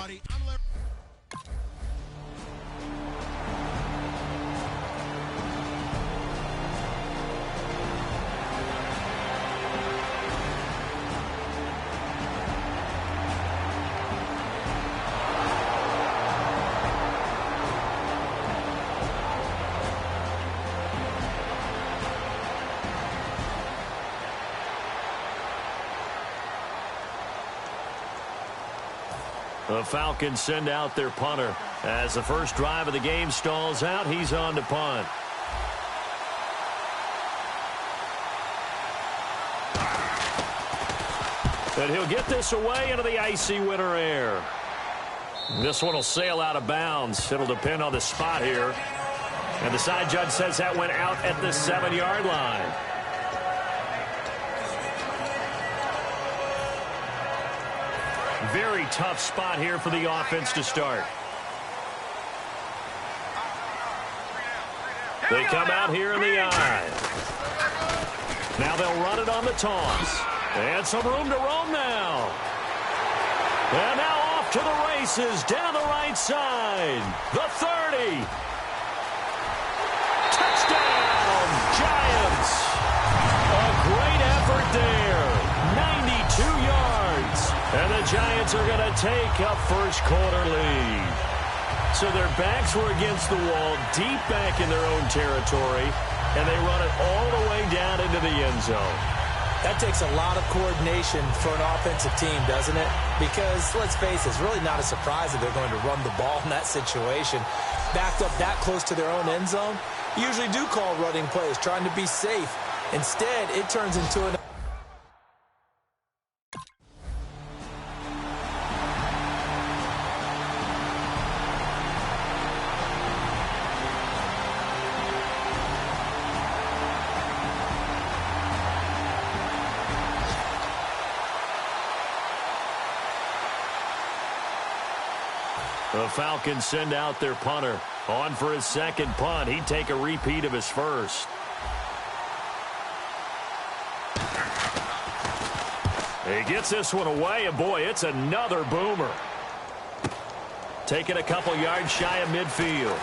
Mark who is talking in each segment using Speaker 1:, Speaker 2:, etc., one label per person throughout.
Speaker 1: everybody. I'm Larry.
Speaker 2: The Falcons send out their punter. As the first drive of the game stalls out, he's on to punt. And he'll get this away into the icy winter air. This one will sail out of bounds. It'll depend on the spot here. And the side judge says that went out at the 7-yard line. Very tough spot here for the offense to start. They come out here in the eye. Now they'll run it on the toss. And some room to roam now. And now off to the races down the right side. The 30. Touchdown, Giants. A great effort there. 92 yards. And the Giants are going to take a first-quarter lead. So their backs were against the wall, deep back in their own territory, and they run it all the way down into the end zone.
Speaker 3: That takes a lot of coordination for an offensive team, doesn't it? Because, let's face it, it's really not a surprise that they're going to run the ball in that situation. Backed up that close to their own end zone, usually do call running plays, trying to be safe. Instead, it turns into an
Speaker 2: The Falcons send out their punter. On for his second punt. He'd take a repeat of his first. He gets this one away, and boy, it's another boomer. Taking a couple yards shy of midfield.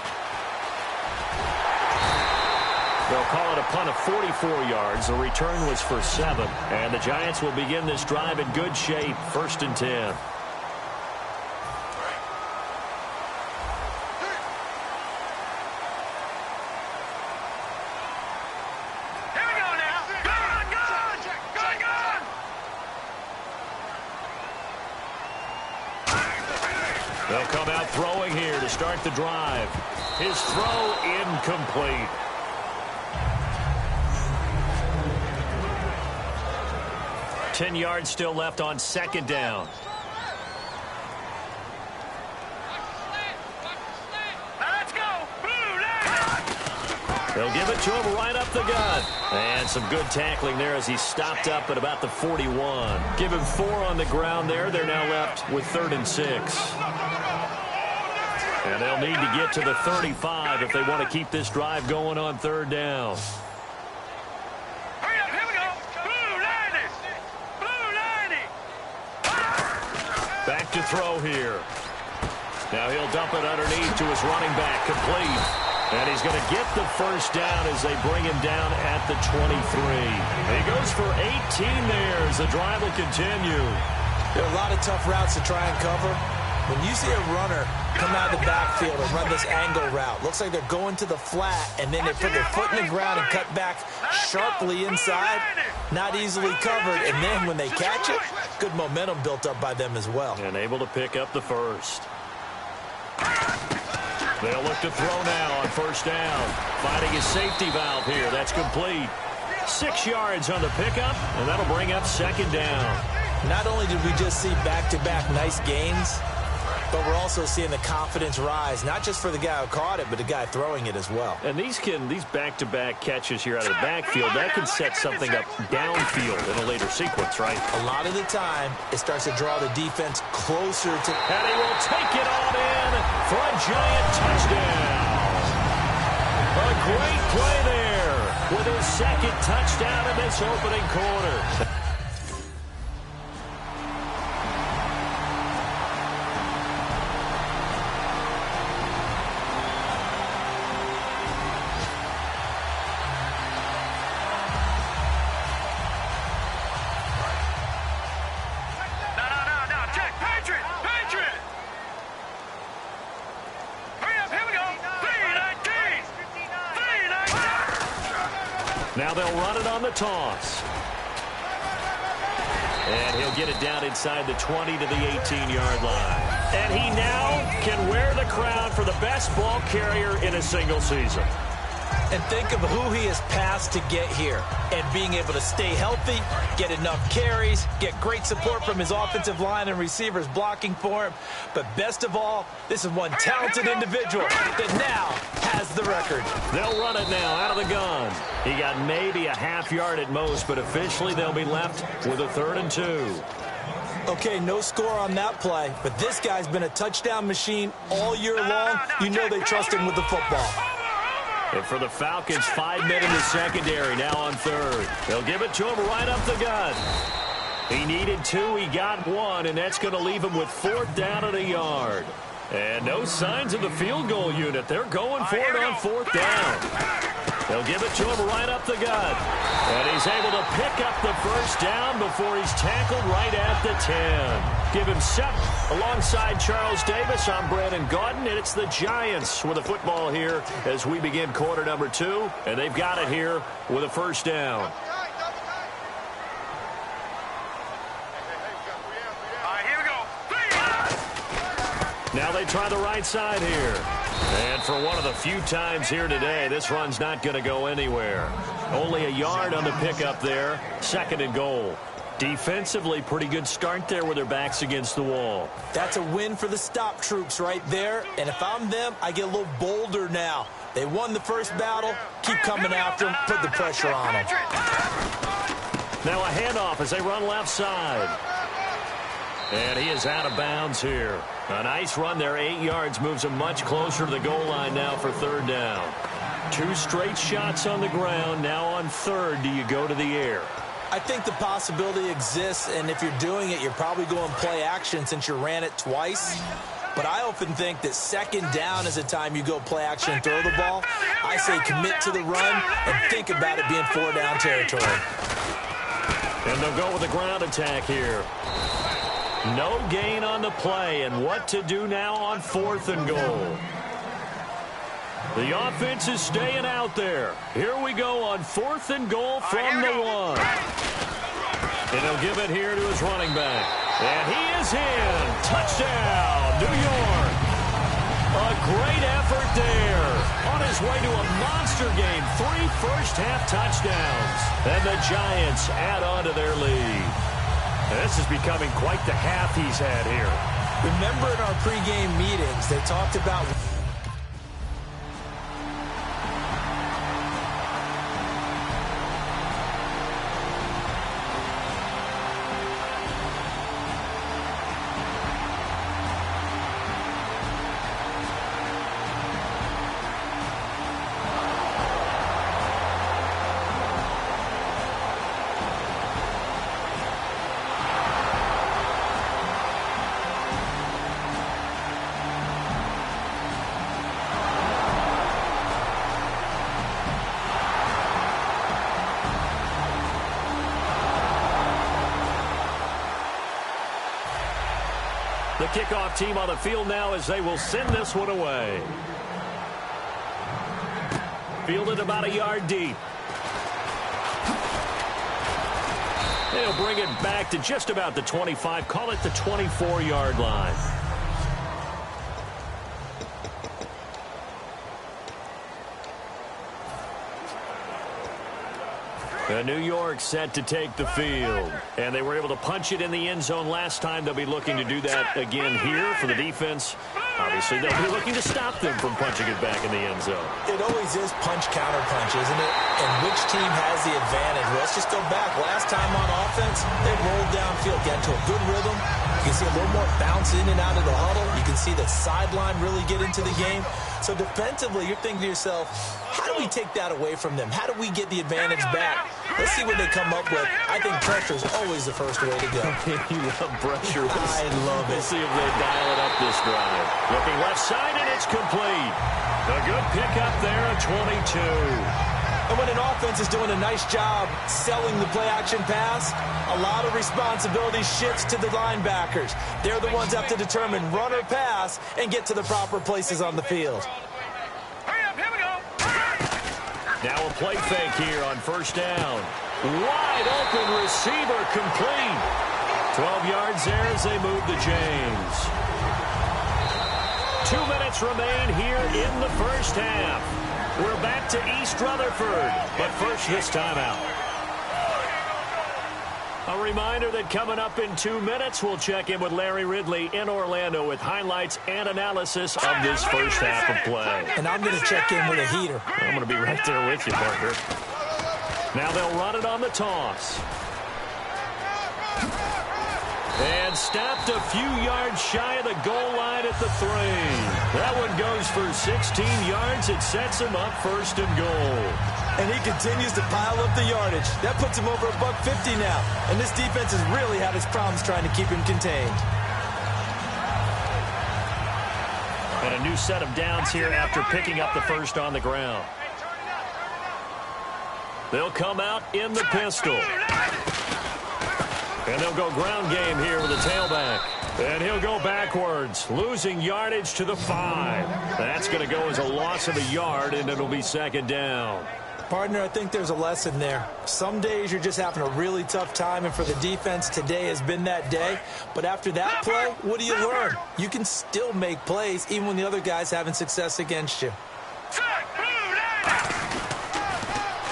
Speaker 2: They'll call it a punt of 44 yards. The return was for 7. And the Giants will begin this drive in good shape. 1st and 10. They'll come out throwing here to start the drive. His throw incomplete. Ten yards still left on 2nd down.
Speaker 4: Let's go.
Speaker 2: They'll give it to him right up the gut. And some good tackling there as he stopped up at about the 41. Give him 4 on the ground there. They're now left with 3rd and 6. And they'll need to get to the 35 if they want to keep this drive going on 3rd down.
Speaker 4: Hurry up, here we go. Blue 90.
Speaker 2: Back to throw here. Now he'll dump it underneath to his running back. Complete. And he's going to get the first down as they bring him down at the 23. He goes for 18 there as the drive will continue.
Speaker 3: There are a lot of tough routes to try and cover. When you see a runner come out of the backfield and run this angle route, looks like they're going to the flat, and then they put their foot in the ground and cut back sharply inside. Not easily covered, and then when they catch it, good momentum built up by them as well.
Speaker 2: And able to pick up the first. They'll look to throw now on 1st down. Finding his safety valve here. That's complete. 6 yards on the pickup, and that'll bring up 2nd down.
Speaker 3: Not only did we just see back-to-back nice gains, but we're also seeing the confidence rise, not just for the guy who caught it, but the guy throwing it as well.
Speaker 2: And these back-to-back catches here out of the backfield, that can set something up downfield in a later sequence, right?
Speaker 3: A lot of the time, it starts to draw the defense closer to...
Speaker 2: And he will take it on in for a Giant touchdown. A great play there with his 2nd touchdown in this opening quarter. Now they'll run it on the toss. And he'll get it down inside the 20 to the 18-yard line. And he now can wear the crown for the best ball carrier in a single season.
Speaker 3: And think of who he has passed to get here. And being able to stay healthy, get enough carries, get great support from his offensive line and receivers blocking for him. But best of all, this is one talented individual that now has the record.
Speaker 2: They'll run it now out of the gun. He got maybe a half yard at most, but officially they'll be left with a 3rd and 2.
Speaker 3: Okay, no score on that play, but this guy's been a touchdown machine all year long. You know they trust him with the football.
Speaker 2: And for the Falcons, 5 men in the secondary, now on 3rd. They'll give it to him right up the gut. He needed 2, he got 1, and that's going to leave him with 4th down and a yard. And no signs of the field goal unit. They're going for it on 4th down. They'll give it to him right up the gut. And he's able to pick up the 1st down before he's tackled right at the 10. Give him 7. Alongside Charles Davis, I'm Brandon Gaudin, and it's the Giants with the football here as we begin quarter number 2. And they've got it here with a 1st down. Now they try the right side here. And for one of the few times here today, this run's not going to go anywhere. Only a yard on the pickup there. 2nd and goal. Defensively, pretty good start there with their backs against the wall.
Speaker 3: That's a win for the stop troops right there. And if I'm them, I get a little bolder now. They won the first battle. Keep coming after them. Put the pressure on them.
Speaker 2: Now a handoff as they run left side. And he is out of bounds here. A nice run there, 8 yards, moves him much closer to the goal line now for 3rd down. 2 straight shots on the ground. Now on 3rd, do you go to the air?
Speaker 3: I think the possibility exists, and if you're doing it, you're probably going play action since you ran it twice. But I often think that 2nd down is the time you go play action and throw the ball. I say commit to the run and think about it being 4 down territory.
Speaker 2: And they'll go with the ground attack here. No gain on the play, and what to do now on 4th and goal. The offense is staying out there. Here we go on 4th and goal from the 1. And he'll give it here to his running back. And he is in. Touchdown, New York. A great effort there. On his way to a monster game. 3 first-half touchdowns. And the Giants add on to their lead. And this is becoming quite the half he's had here.
Speaker 3: Remember in our pregame meetings, they talked about
Speaker 2: the kickoff team on the field now as they will send this one away. Fielded about a yard deep. They'll bring it back to just about the 25, call it the 24-yard line. New York set to take the field. And they were able to punch it in the end zone last time. They'll be looking to do that again here for the defense. Obviously, they'll be looking to stop them from punching it back in the end zone.
Speaker 3: It always is punch-counter-punch, isn't it? And which team has the advantage? Well, let's just go back. Last time on offense, they rolled downfield, got into a good rhythm. You can see a little more bounce in and out of the huddle. You can see the sideline really get into the game. So defensively, you're thinking to yourself, how do we take that away from them? How do we get the advantage back? Let's see what they come up with. I think pressure is always the first way to go.
Speaker 2: You love pressure.
Speaker 3: I love it.
Speaker 2: We'll see if they dial it up this drive. Looking left side, and it's complete. A good pickup there at 22.
Speaker 3: And when an offense is doing a nice job selling the play-action pass, a lot of responsibility shifts to the linebackers. They're the ones that have to determine run or pass and get to the proper places on the field.
Speaker 4: Hurry up, here we go.
Speaker 2: Now a play fake here on first down. Wide open receiver complete. 12 yards there as they move the chains. 2 minutes remain here in the first half. We're back to East Rutherford, but first this timeout. A reminder that coming up in 2 minutes, we'll check in with Larry Ridley in Orlando with highlights and analysis of this first half of play.
Speaker 3: And I'm going to check in with a heater.
Speaker 2: I'm going to be right there with you, Parker. Now they'll run it on the toss. And stopped a few yards shy of the goal line at the 3. That one goes for 16 yards. It sets him up first and goal.
Speaker 3: And he continues to pile up the yardage. That puts him over $150 now. And this defense has really had its problems trying to keep him contained.
Speaker 2: And a new set of downs here after picking up the first on the ground. They'll come out in the pistol. And they'll go ground game here with a tailback. And he'll go backwards, losing yardage to the 5. That's going to go as a loss of a yard, and it'll be second down.
Speaker 3: Partner, I think there's a lesson there. Some days you're just having a really tough time, and for the defense, today has been that day. But after that play, what do you learn? You can still make plays even when the other guy's having success against you.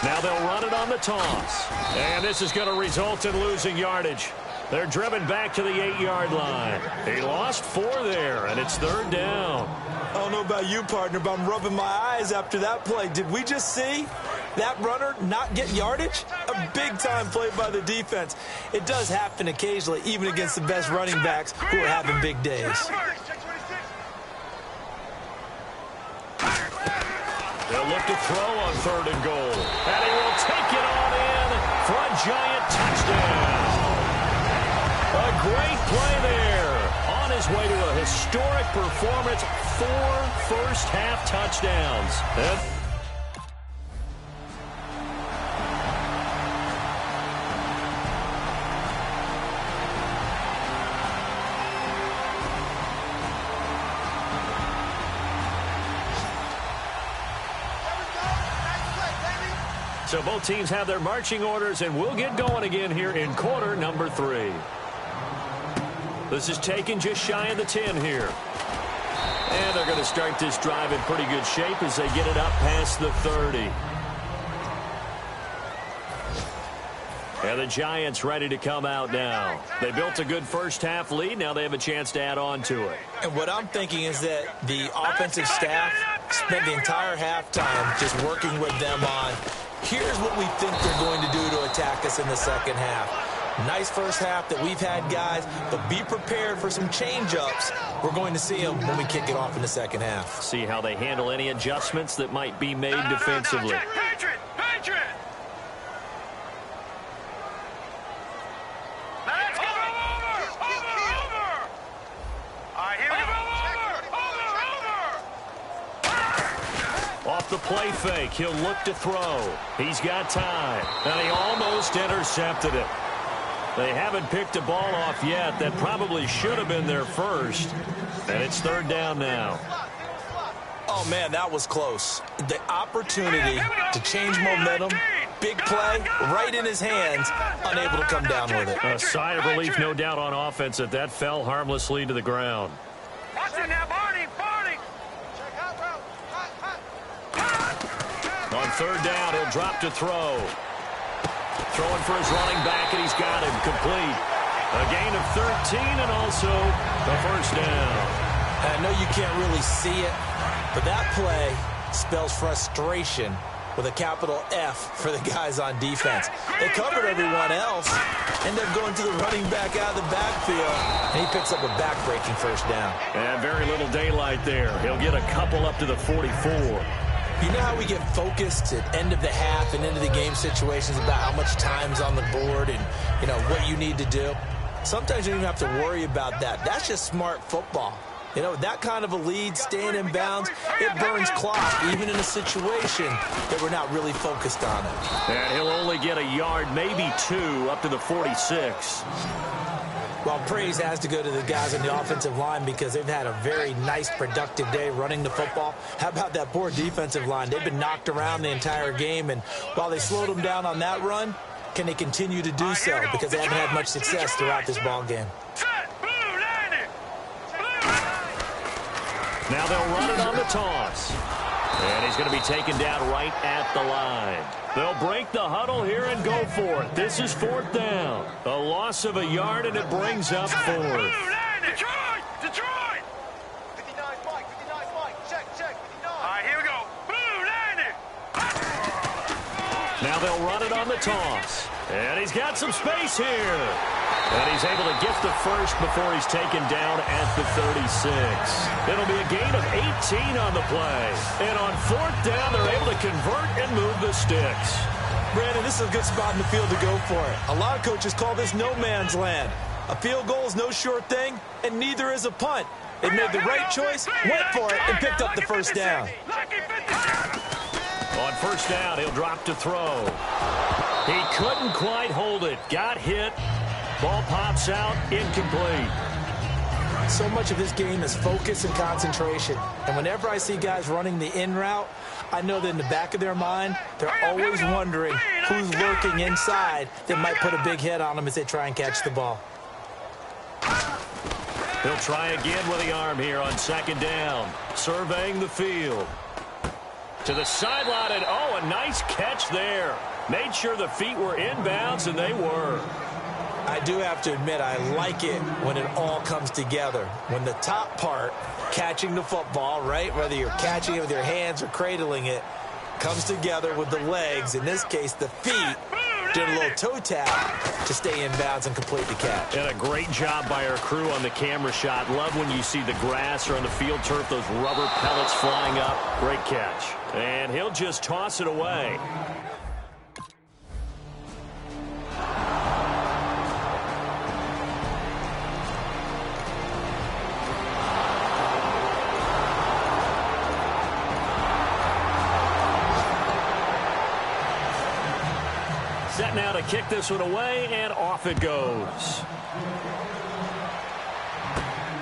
Speaker 2: Now they'll run it on the toss. And this is going to result in losing yardage. They're driven back to the 8-yard line. He lost 4 there, and it's third down.
Speaker 3: I don't know about you, partner, but I'm rubbing my eyes after that play. Did we just see that runner not get yardage? A big-time play by the defense. It does happen occasionally, even against the best running backs who are having big days.
Speaker 2: They'll look to throw on third and goal. And he will take it on in for a giant touchdown. A great play there. On his way to a historic performance, 4 first-half touchdowns. So both teams have their marching orders, and we'll get going again here in quarter number 3. This is taken just shy of the 10 here. And they're going to start this drive in pretty good shape as they get it up past the 30. And the Giants ready to come out now. They built a good first-half lead. Now they have a chance to add on to it.
Speaker 3: And what I'm thinking is that the offensive staff spent the entire halftime just working with them on, here's what we think they're going to do to attack us in the second half. Nice first half that we've had, guys, but be prepared for some change-ups. We're going to see them when we kick it off in the second half.
Speaker 2: See how they handle any adjustments that might be made defensively.
Speaker 4: Patriot! Let's go! Over! All right, here we go.
Speaker 2: Off the play fake, he'll look to throw. He's got time, and he almost intercepted it. They haven't picked a ball off yet. That probably should have been their first. And it's third down now.
Speaker 3: Oh, man, that was close. The opportunity to change momentum, big play, right in his hands, unable to come down with it.
Speaker 2: A sigh of relief, no doubt, on offense that that fell harmlessly to the ground.
Speaker 4: Watch it now, Barney!
Speaker 2: On third down, he'll drop to throw. Throwing for his running back, and he's got him complete. A gain of 13 and also the first down.
Speaker 3: I know you can't really see it, but that play spells frustration with a capital F for the guys on defense. They covered everyone else, end up going to the running back out of the backfield, and he picks up a back-breaking first down.
Speaker 2: And very little daylight there. He'll get a couple up to the 44.
Speaker 3: You know how we get focused at end of the half and into the game situations about how much time's on the board and, you know, what you need to do? Sometimes you don't even have to worry about that. That's just smart football. You know, that kind of a lead, staying in bounds, it burns clock, even in a situation that we're not really focused on it.
Speaker 2: And he'll only get a yard, maybe 2, up to the 46.
Speaker 3: Well, praise has to go to the guys on the offensive line because they've had a very nice, productive day running the football. How about that poor defensive line? They've been knocked around the entire game, and while they slowed them down on that run, can they continue to do so? Because they haven't had much success throughout this ball game.
Speaker 2: Now they'll run it on the toss. And he's going to be taken down right at the line. They'll break the huddle here and go for it. This is 4th down. A loss of a yard, and it brings up 4th.
Speaker 4: Detroit! Detroit!
Speaker 1: 59 Mike, 59 Mike. Check, 59.
Speaker 4: All right, here we go. Blue, landing!
Speaker 2: Now they'll run it on the toss. And he's got some space here. And he's able to get the first before he's taken down at the 36. It'll be a gain of 18 on the play. And on 4th down, they're able to convert and move the sticks.
Speaker 3: Brandon, this is a good spot in the field to go for it. A lot of coaches call this no man's land. A field goal is no sure thing, and neither is a punt. They made the right choice, went for it, and picked up the first down.
Speaker 2: On 1st down, he'll drop to throw. He couldn't quite hold it. Got hit. Ball pops out, incomplete.
Speaker 3: So much of this game is focus and concentration. And whenever I see guys running the in route, I know that in the back of their mind, they're always wondering who's lurking inside that might put a big hit on them as they try and catch the ball.
Speaker 2: He'll try again with the arm here on 2nd down. Surveying the field. To the sideline, and oh, a nice catch there. Made sure the feet were inbounds, and they were.
Speaker 3: I do have to admit, I like it when it all comes together. When the top part, catching the football, right, whether you're catching it with your hands or cradling it, comes together with the legs, in this case the feet, doing a little toe tap to stay in bounds and complete the catch.
Speaker 2: And a great job by our crew on the camera shot. Love when you see the grass or on the field turf, those rubber pellets flying up. Great catch. And he'll just toss it away. Set now to kick this one away, and off it goes.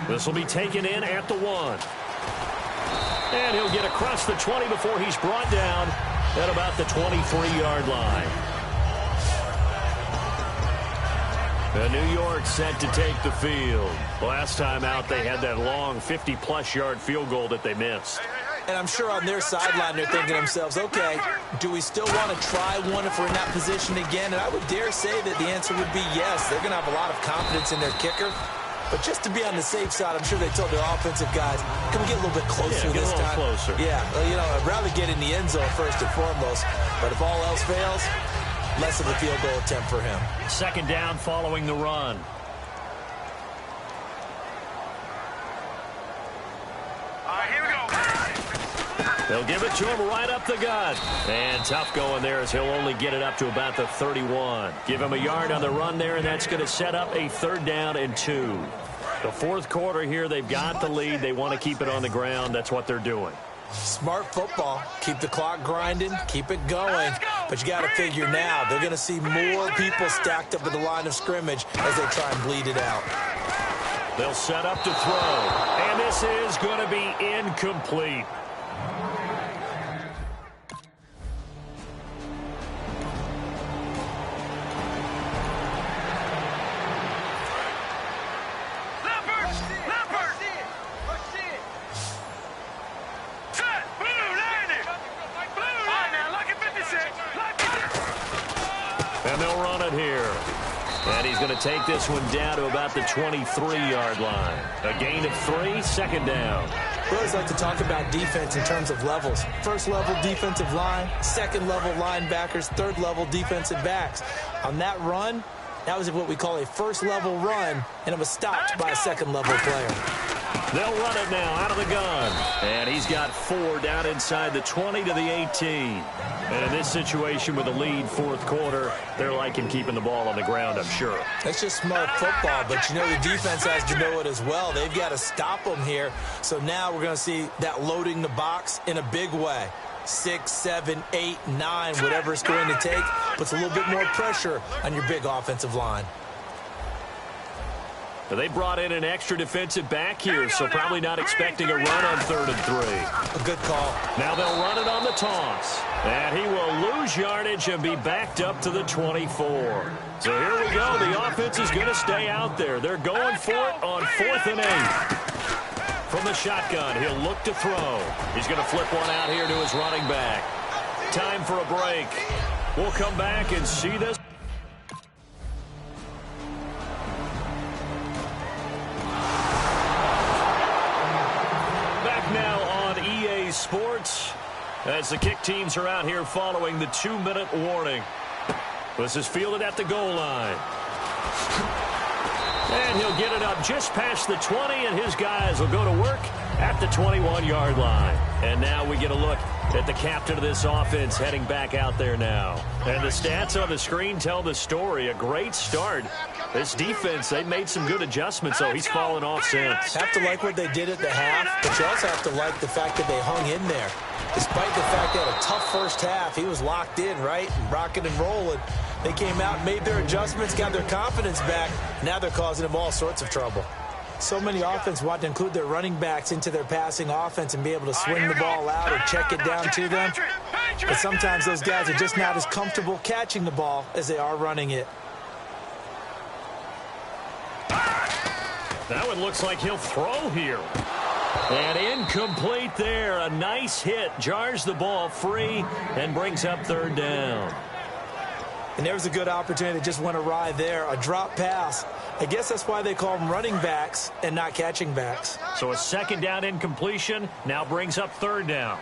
Speaker 2: This will be taken in at the 1. And he'll get across the 20 before he's brought down at about the 23-yard line. And New York set to take the field. Last time out, they had that long 50-plus yard field goal that they missed.
Speaker 3: And I'm sure on their sideline they're thinking to themselves, okay, do we still want to try one if we're in that position again? And I would dare say that the answer would be yes. They're going to have a lot of confidence in their kicker. But just to be on the safe side, I'm sure they told their offensive guys, can we get a little bit closer this time?
Speaker 2: Closer.
Speaker 3: Yeah, well, you know, I'd rather get in the end zone first and foremost. But if all else fails, less of a field goal attempt for him.
Speaker 2: 2nd down following the run. They'll give it to him right up the gut. And tough going there as he'll only get it up to about the 31. Give him a yard on the run there, and that's going to set up a 3rd down and 2. The 4th quarter here, they've got the lead. They want to keep it on the ground. That's what they're doing.
Speaker 3: Smart football. Keep the clock grinding. Keep it going. But you got to figure now, they're going to see more people stacked up at the line of scrimmage as they try and bleed it out.
Speaker 2: They'll set up to throw. And this is going to be incomplete. And they'll run it here. And he's going to take this one down to about the 23-yard line. A gain of 3, 2nd down.
Speaker 3: We always like to talk about defense in terms of levels. 1st level defensive line, 2nd level linebackers, 3rd level defensive backs. On that run, that was what we call a 1st level run, and it was stopped by a 2nd level player.
Speaker 2: They'll run it now out of the gun. And he's got 4 down inside the 20 to the 18. And in this situation with a lead 4th quarter, they're liking keeping the ball on the ground, I'm sure.
Speaker 3: That's just smart football, but you know the defense has to know it as well. They've got to stop them here. So now we're going to see that loading the box in a big way. 6, 7, 8, 9, whatever it's going to take, puts a little bit more pressure on your big offensive line.
Speaker 2: They brought in an extra defensive back here, so probably not expecting a run on 3rd and 3.
Speaker 3: A good call.
Speaker 2: Now they'll run it on the toss. And he will lose yardage and be backed up to the 24. So here we go. The offense is going to stay out there. They're going for it on 4th and 8. From the shotgun, he'll look to throw. He's going to flip one out here to his running back. Time for a break. We'll come back and see this. Now on EA Sports as the kick teams are out here following the 2-minute warning. This is fielded at the goal line. And he'll get it up just past the 20, and his guys will go to work at the 21-yard line. And now we get a look at the captain of this offense heading back out there now. And the stats on the screen tell the story. A great start. This defense, they made some good adjustments, so he's fallen off since.
Speaker 3: Have to like what they did at the half, but you also have to like the fact that they hung in there. Despite the fact they had a tough first half, he was locked in, right, and rocking and rolling. They came out, made their adjustments, got their confidence back. Now they're causing them all sorts of trouble. So many offenses want to include their running backs into their passing offense and be able to swing the ball out or check it down to them. But sometimes those guys are just not as comfortable catching the ball as they are running it.
Speaker 2: Now it looks like he'll throw here. And incomplete there. A nice hit. Jars the ball free and brings up 3rd down.
Speaker 3: And there was a good opportunity that just went awry there. A drop pass. I guess that's why they call them running backs and not catching backs.
Speaker 2: So a 2nd down incompletion now brings up 3rd down.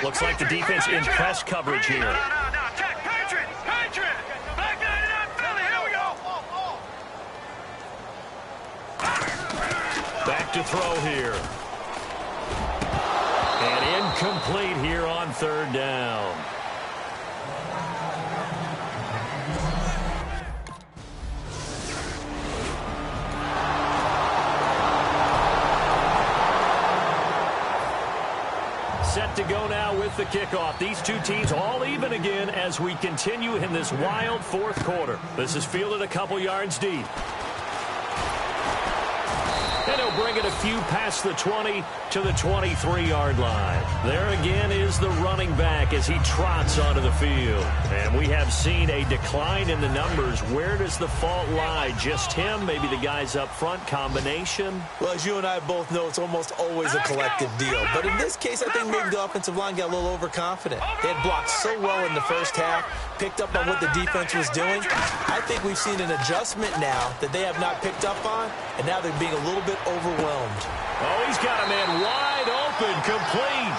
Speaker 2: Looks like the defense in press coverage here. Back to throw here. And incomplete here on 3rd down. Set to go now with the kickoff. These two teams all even again as we continue in this wild 4th quarter. This is fielded a couple yards deep. And he'll bring it a few past the 20 to the 23-yard line. There again is the running back as he trots onto the field. And we have seen a decline in the numbers. Where does the fault lie? Just him? Maybe the guys up front? Combination?
Speaker 3: Well, as you and I both know, it's almost always a collective deal. But in this case, I think maybe the offensive line got a little overconfident. They had blocked so well in the first half, picked up on what the defense was doing. I think we've seen an adjustment now that they have not picked up on, and now they're being a little bit overwhelmed.
Speaker 2: Oh, he's got a man wide open, complete.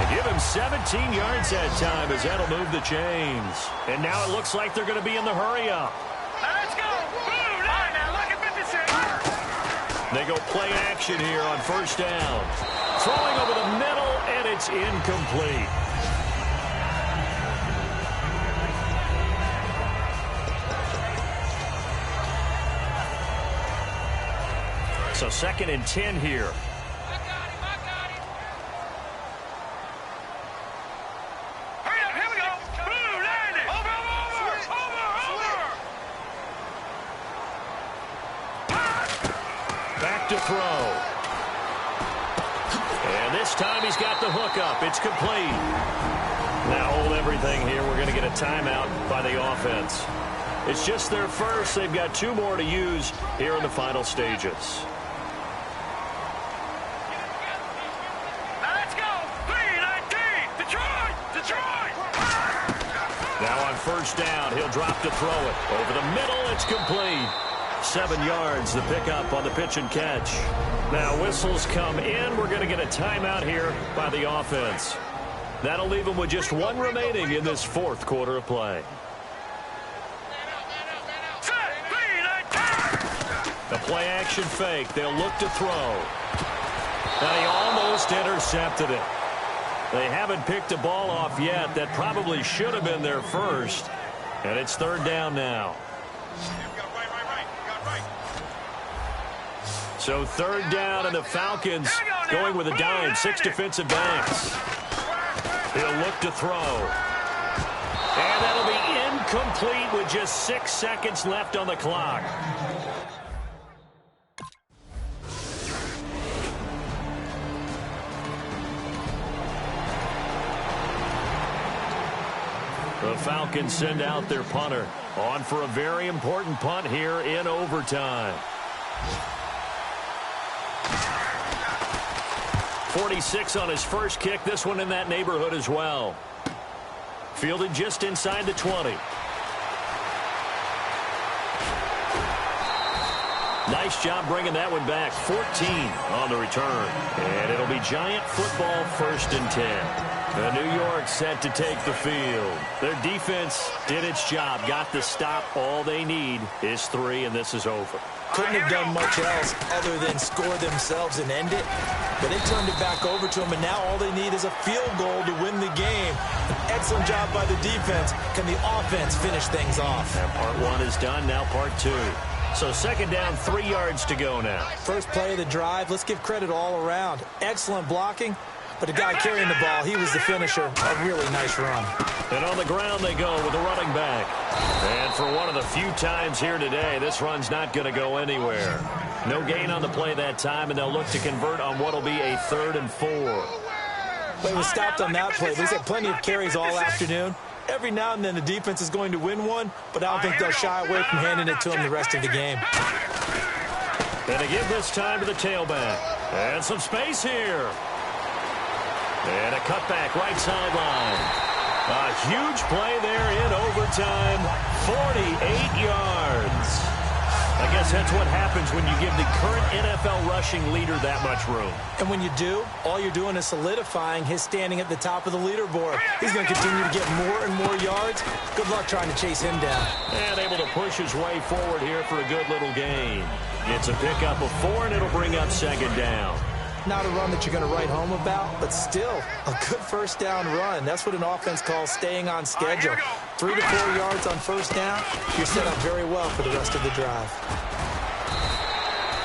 Speaker 2: And give him 17 yards that time as that'll move the chains. And now it looks like they're going to be in the hurry-up.
Speaker 4: Let's go. Boom. Now look at 56.
Speaker 2: They go play action here on 1st down. Throwing over the middle, and it's incomplete. So 2nd and 10 here.
Speaker 4: I got him. Hurry up, here we go. Boom, land it. Over.
Speaker 2: Back to throw. And this time he's got the hook up. It's complete. Now hold everything here. We're going to get a timeout by the offense. It's just their first. They've got 2 more to use here in the final stages. Now on 1st down, he'll drop to throw it. Over the middle, it's complete. 7 yards, the pickup on the pitch and catch. Now whistles come in. We're going to get a timeout here by the offense. That'll leave them with just 1 remaining in this 4th quarter of play. The play action fake. They'll look to throw. Now he almost intercepted it. They haven't picked a ball off yet. That probably should have been their first. And it's 3rd down now. So 3rd down, and the Falcons going with a dime. 6 defensive backs. He'll look to throw. And that'll be incomplete with just 6 seconds left on the clock. The Falcons send out their punter on for a very important punt here in overtime. 46 on his first kick. This one in that neighborhood as well. Fielded just inside the 20. Nice job bringing that one back. 14 on the return. And it'll be Giant football 1st and 10. New York set to take the field. Their defense did its job, got the stop. All they need is 3, and this is over.
Speaker 3: Couldn't have done much else other than score themselves and end it. But they turned it back over to them, and now all they need is a field goal to win the game. An excellent job by the defense. Can the offense finish things off?
Speaker 2: And part 1 is done, now part 2. So 2nd down, 3 yards to go now.
Speaker 3: First play of the drive, let's give credit all around. Excellent blocking. But the guy carrying the ball, he was the finisher. A really nice run.
Speaker 2: And on the ground they go with the running back. And for one of the few times here today, this run's not going to go anywhere. No gain on the play that time, and they'll look to convert on what will be a 3rd and 4.
Speaker 3: But it was stopped on that play. He's had plenty of carries all afternoon. Every now and then the defense is going to win one, but I don't think they'll shy away from handing it to him the rest of the game.
Speaker 2: And they give this time to the tailback. And some space here. And a cutback right sideline. A huge play there in overtime. 48 yards. I guess that's what happens when you give the current NFL rushing leader that much room.
Speaker 3: And when you do, all you're doing is solidifying his standing at the top of the leaderboard. He's going to continue to get more and more yards. Good luck trying to chase him down.
Speaker 2: And able to push his way forward here for a good little gain. It's a pickup of 4, and it'll bring up 2nd down.
Speaker 3: Not a run that you're going to write home about, but still a good 1st down run. That's what an offense calls staying on schedule. 3 to 4 yards on 1st down. You're set up very well for the rest of the drive.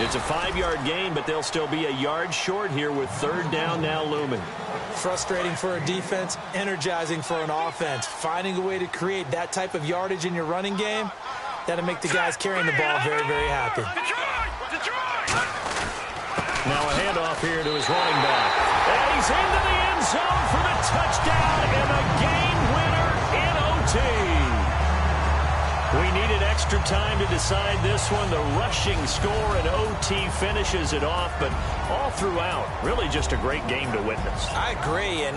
Speaker 2: It's a 5-yard gain, but they'll still be a yard short here with 3rd down now looming.
Speaker 3: Frustrating for a defense, energizing for an offense. Finding a way to create that type of yardage in your running game, that'll make the guys carrying the ball very, very happy.
Speaker 2: Now a handoff here to his running back. And he's into the end zone for the touchdown and a game winner in OT. We needed extra time to decide this one. The rushing score in OT finishes it off, but all throughout, really just a great game to witness.
Speaker 3: I agree, and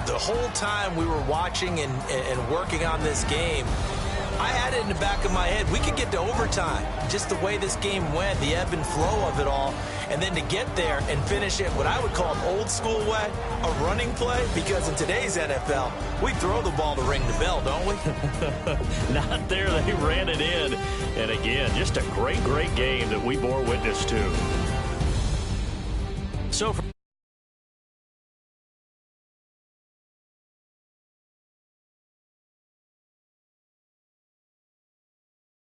Speaker 3: the whole time we were watching and working on this game, I had it in the back of my head. We could get to overtime. Just the way this game went, the ebb and flow of it all. And then to get there and finish it what I would call an old school way, a running play, because in today's NFL, we throw the ball to ring the bell, don't we?
Speaker 2: Not there. They ran it in. And again, just a great, great game that we bore witness to. So